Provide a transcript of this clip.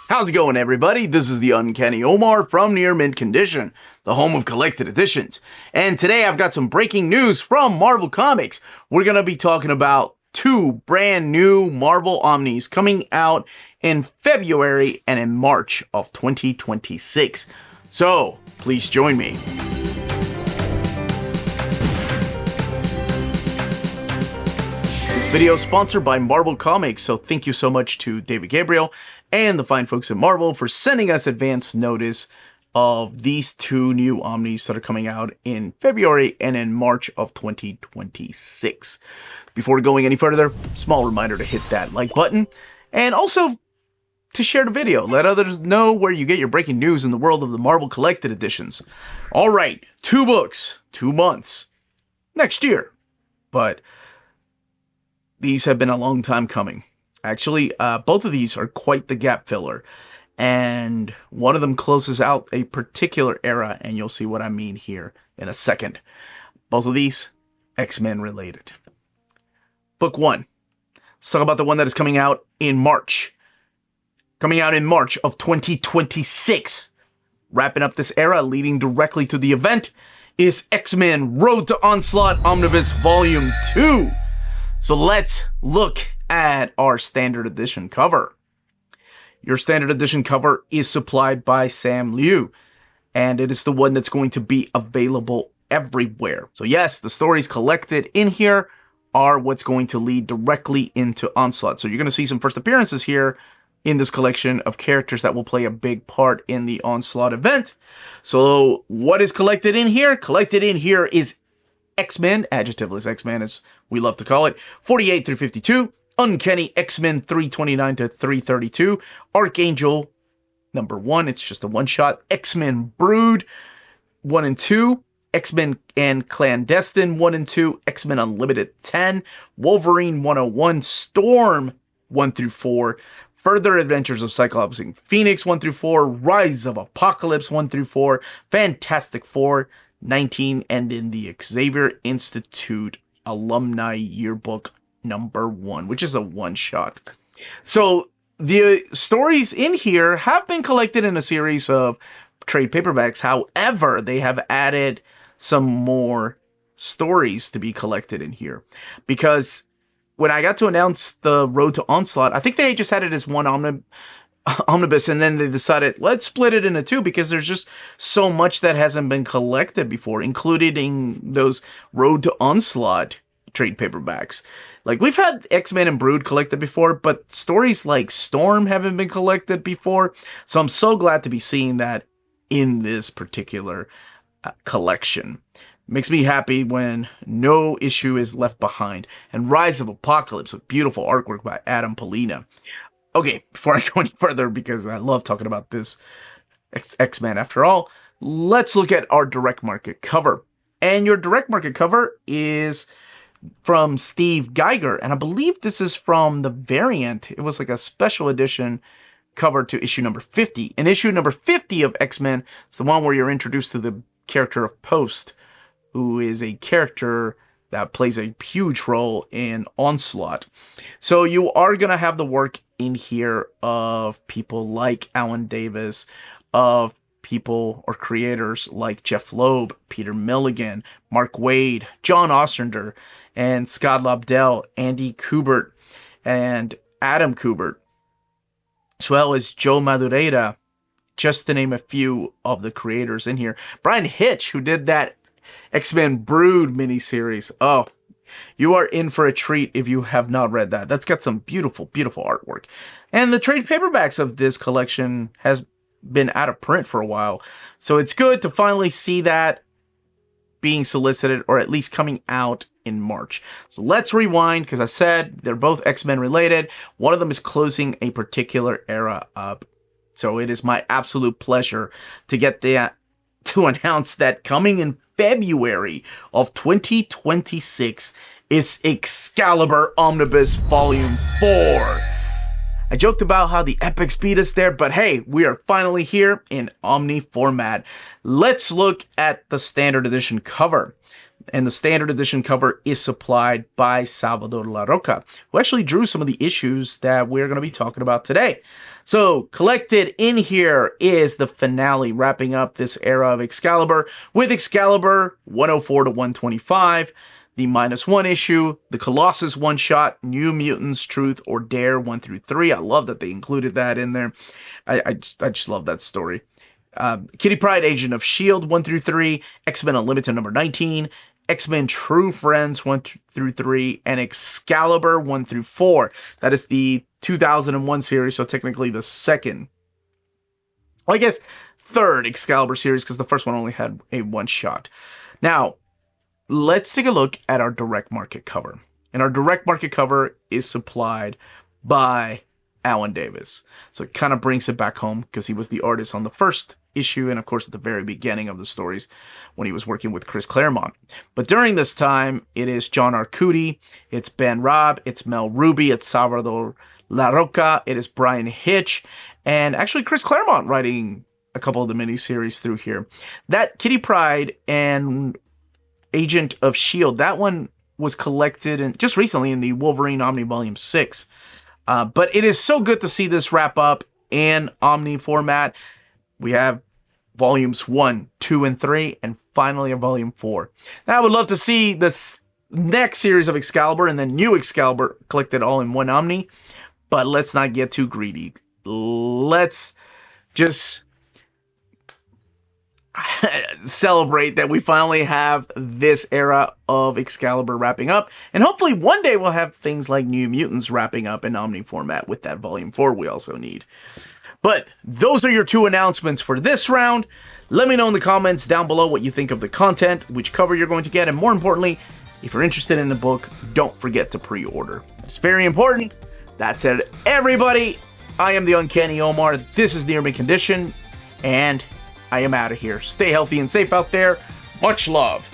How's it going, everybody? This is the Uncanny Omar from Near Mint Condition, the home of collected editions. And today I've got some breaking news from Marvel Comics. We're going to be talking about two brand new Marvel Omnis coming out in February and in March of 2026. So, please join me. This video is sponsored by Marvel Comics, so thank you so much to David Gabriel and the fine folks at Marvel for sending us advance notice of these two new Omnis that are coming out in February and in March of 2026. Before going any further, small reminder to hit that like button and also to share the video. Let others know where you get your breaking news in the world of the Marvel Collected Editions. Alright, 2 books, 2 months, next year. But these have been a long time coming. Actually, both of these are quite the gap filler. And one of them closes out a particular era, and you'll see what I mean here in a second. Both of these, X-Men related. Book 1. Let's talk about the one that is coming out in March. Coming out in March of 2026. Wrapping up this era, leading directly to the event, is X-Men Road to Onslaught Omnibus Volume 2. So let's look at our standard edition cover. Your standard edition cover is supplied by Sam Liu, and it is the one that's going to be available everywhere. So yes, the stories collected in here are what's going to lead directly into Onslaught. So you're going to see some first appearances here in this collection of characters that will play a big part in the Onslaught event. So what is collected in here? Collected in here is X-Men, adjectiveless X-Men as we love to call it, 48 through 52, Uncanny X-Men 329 to 332, Archangel number 1, it's just a one-shot, X-Men Brood 1 and 2, X-Men and Clandestine 1 and 2, X-Men Unlimited 10, Wolverine 101, Storm 1 through 4, Further Adventures of Cyclops and Phoenix 1 through 4, Rise of Apocalypse 1 through 4, Fantastic Four 19, and in the Xavier Institute Alumni Yearbook number 1, which is a one-shot. So the stories in here have been collected in a series of trade paperbacks. However, they have added some more stories to be collected in here. Because when I got to announce the Road to Onslaught, I think they just had it as one omnibus, and then they decided, let's split it into 2 because there's just so much that hasn't been collected before, including those Road to Onslaught trade paperbacks. Like, we've had X-Men and Brood collected before, but stories like Storm haven't been collected before, so I'm so glad to be seeing that in this particular collection. Makes me happy when no issue is left behind. And Rise of Apocalypse with beautiful artwork by Adam Polina. Okay, before I go any further, because I love talking about this X-Men after all, let's look at our direct market cover. And your direct market cover is from Steve Geiger, and I believe this is from the variant. It was like a special edition cover to issue number 50. And issue number 50 of X-Men is the one where you're introduced to the character of Post, who is a character that plays a huge role in Onslaught. So you are going to have the work in here of people like Alan Davis, of people or creators like Jeff Loeb, Peter Milligan, Mark Waid, John Ostrander, and Scott Lobdell, Andy Kubert, and Adam Kubert, as well as Joe Madureira, just to name a few of the creators in here. Brian Hitch, who did that X-Men Brood miniseries. Oh, you are in for a treat if you have not read that. That's got some beautiful, beautiful artwork. And the trade paperbacks of this collection has been out of print for a while. So it's good to finally see that being solicited, or at least coming out in March. So let's rewind, because I said they're both X-Men related. One of them is closing a particular era up. So it is my absolute pleasure to get that, to announce that coming in February of 2026 is Excalibur Omnibus Volume 4. I joked about how the epics beat us there, but hey, we are finally here in Omni format. Let's look at the standard edition cover. And the standard edition cover is supplied by Salvador La Roca, who actually drew some of the issues that we're going to be talking about today. So collected in here is the finale, wrapping up this era of Excalibur with Excalibur 104 to 125, the -1 issue, the Colossus one-shot, New Mutants, Truth or Dare 1 through 3. I love that they included that in there. I just love that story. Kitty Pryde, Agent of S.H.I.E.L.D. 1 through 3, X-Men Unlimited number 19, X-Men True Friends 1 through 3, and Excalibur 1 through 4. That is the 2001 series, so technically the second, well, I guess third Excalibur series, because the first one only had a one-shot. Now, let's take a look at our direct market cover. And our direct market cover is supplied by Alan Davis. So it kind of brings it back home because he was the artist on the first issue and of course at the very beginning of the stories when he was working with Chris Claremont. But during this time, it is John Arcudi, it's Ben Raab, it's Mel Ruby, it's Salvador La Roca, it is Brian Hitch, and actually Chris Claremont writing a couple of the miniseries through here. That Kitty Pryde and Agent of S.H.I.E.L.D., that one was collected in, just recently in the Wolverine Omni Volume 6. But it is so good to see this wrap up in Omni format. We have volumes 1, 2, and 3, and finally a volume 4. Now I would love to see this next series of Excalibur and then New Excalibur collected all in one Omni, but let's not get too greedy. Let's just celebrate that we finally have this era of Excalibur wrapping up, and hopefully one day we'll have things like New Mutants wrapping up in Omni format with that volume 4 we also need. But those are your two announcements for this round. Let me know in the comments down below what you think of the content, which cover you're going to get, and more importantly, if you're interested in the book, don't forget to pre-order. It's very important. That's it, everybody. I am the Uncanny Omar. This is Near Mint Condition, and I am out of here. Stay healthy and safe out there. Much love.